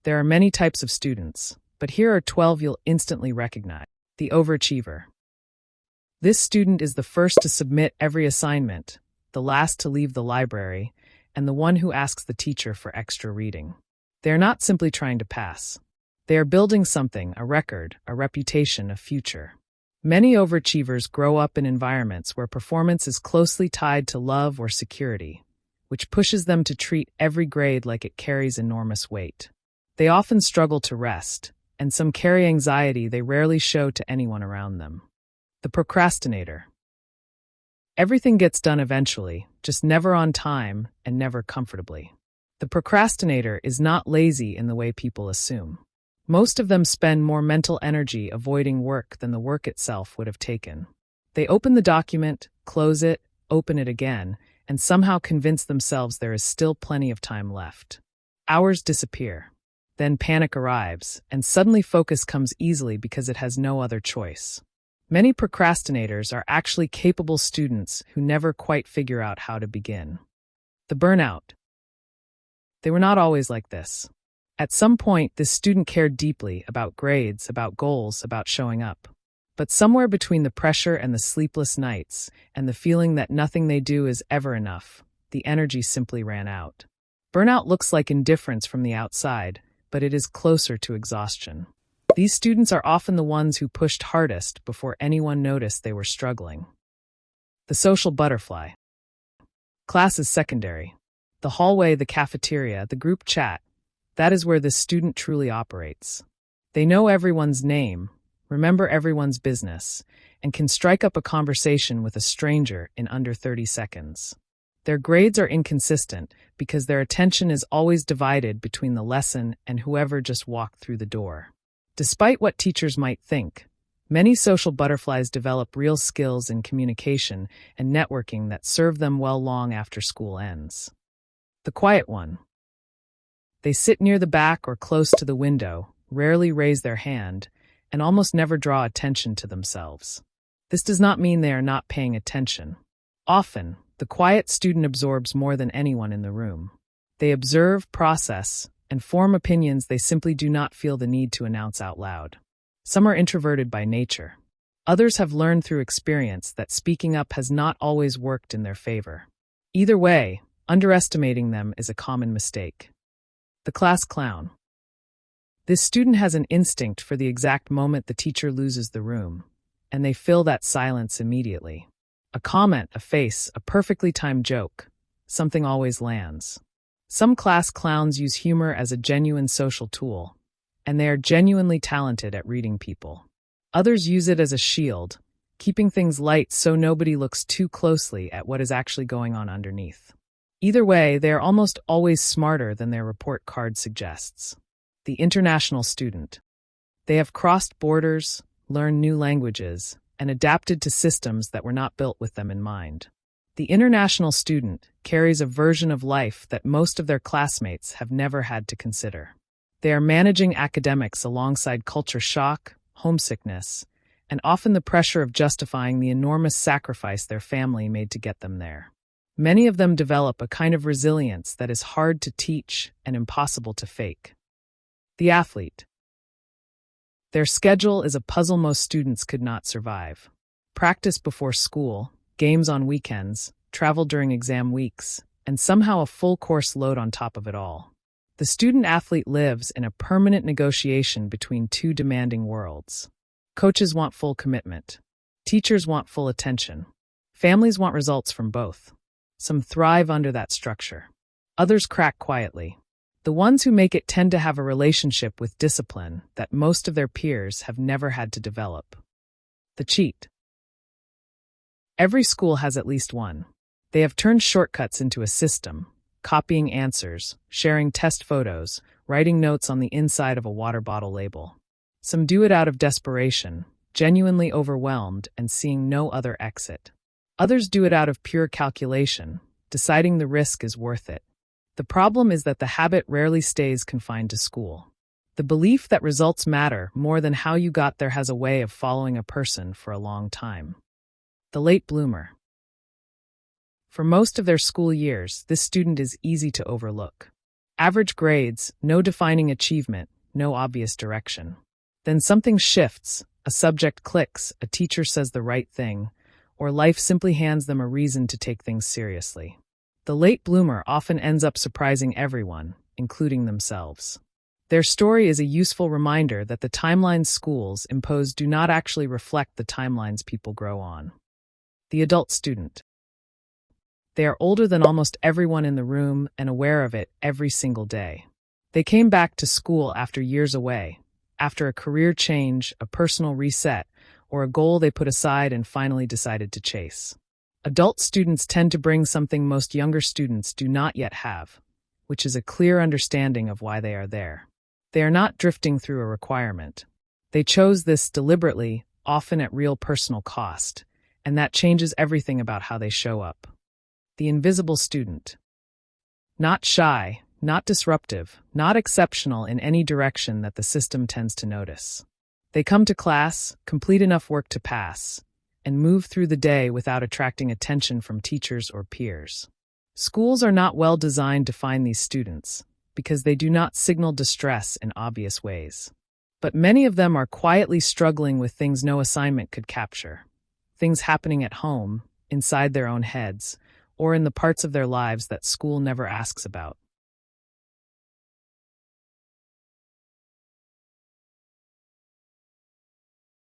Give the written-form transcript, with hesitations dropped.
There are many types of students, but here are 12 you'll instantly recognize. The overachiever. This student is the first to submit every assignment, the last to leave the library, and the one who asks the teacher for extra reading. They are not simply trying to pass. They are building something, a record, a reputation, a future. Many overachievers grow up in environments where performance is closely tied to love or security, which pushes them to treat every grade like it carries enormous weight. They often struggle to rest, and some carry anxiety they rarely show to anyone around them. The procrastinator. Everything gets done eventually, just never on time and never comfortably. The procrastinator is not lazy in the way people assume. Most of them spend more mental energy avoiding work than the work itself would have taken. They open the document, close it, open it again, and somehow convince themselves there is still plenty of time left. Hours disappear. Then panic arrives, and suddenly focus comes easily because it has no other choice. Many procrastinators are actually capable students who never quite figure out how to begin. The burnout. They were not always like this. At some point, this student cared deeply about grades, about goals, about showing up. But somewhere between the pressure and the sleepless nights, and the feeling that nothing they do is ever enough, the energy simply ran out. Burnout looks like indifference from the outside, but it is closer to exhaustion. These students are often the ones who pushed hardest before anyone noticed they were struggling. The social butterfly. Class is secondary. The hallway, the cafeteria, the group chat, that is where this student truly operates. They know everyone's name, remember everyone's business, and can strike up a conversation with a stranger in under 30 seconds. Their grades are inconsistent because their attention is always divided between the lesson and whoever just walked through the door. Despite what teachers might think, many social butterflies develop real skills in communication and networking that serve them well long after school ends. The quiet one. They sit near the back or close to the window, rarely raise their hand, and almost never draw attention to themselves. This does not mean they are not paying attention. Often, the quiet student absorbs more than anyone in the room. They observe, process, and form opinions they simply do not feel the need to announce out loud. Some are introverted by nature. Others have learned through experience that speaking up has not always worked in their favor. Either way, underestimating them is a common mistake. The class clown. This student has an instinct for the exact moment the teacher loses the room, and they fill that silence immediately. A comment, a face, a perfectly timed joke. Something always lands. Some class clowns use humor as a genuine social tool, and they are genuinely talented at reading people. Others use it as a shield, keeping things light so nobody looks too closely at what is actually going on underneath. Either way, they are almost always smarter than their report card suggests. The international student. They have crossed borders, learned new languages, and adapted to systems that were not built with them in mind. The international student carries a version of life that most of their classmates have never had to consider. They are managing academics alongside culture shock, homesickness, and often the pressure of justifying the enormous sacrifice their family made to get them there. Many of them develop a kind of resilience that is hard to teach and impossible to fake. The athlete. Their schedule is a puzzle most students could not survive. Practice before school, games on weekends, travel during exam weeks, and somehow a full course load on top of it all. The student-athlete lives in a permanent negotiation between two demanding worlds. Coaches want full commitment. Teachers want full attention. Families want results from both. Some thrive under that structure. Others crack quietly. The ones who make it tend to have a relationship with discipline that most of their peers have never had to develop. The cheat. Every school has at least one. They have turned shortcuts into a system, copying answers, sharing test photos, writing notes on the inside of a water bottle label. Some do it out of desperation, genuinely overwhelmed and seeing no other exit. Others do it out of pure calculation, deciding the risk is worth it. The problem is that the habit rarely stays confined to school. The belief that results matter more than how you got there has a way of following a person for a long time. The late bloomer. For most of their school years, this student is easy to overlook. Average grades, no defining achievement, no obvious direction. Then something shifts, a subject clicks, a teacher says the right thing, or life simply hands them a reason to take things seriously. The late bloomer often ends up surprising everyone, including themselves. Their story is a useful reminder that the timelines schools impose do not actually reflect the timelines people grow on. The adult student. They are older than almost everyone in the room and aware of it every single day. They came back to school after years away, after a career change, a personal reset, or a goal they put aside and finally decided to chase. Adult students tend to bring something most younger students do not yet have, which is a clear understanding of why they are there. They are not drifting through a requirement. They chose this deliberately, often at real personal cost, and that changes everything about how they show up. The invisible student. Not shy, not disruptive, not exceptional in any direction that the system tends to notice. They come to class, complete enough work to pass, and move through the day without attracting attention from teachers or peers. Schools are not well designed to find these students, because they do not signal distress in obvious ways. But many of them are quietly struggling with things no assignment could capture. Things happening at home, inside their own heads, or in the parts of their lives that school never asks about.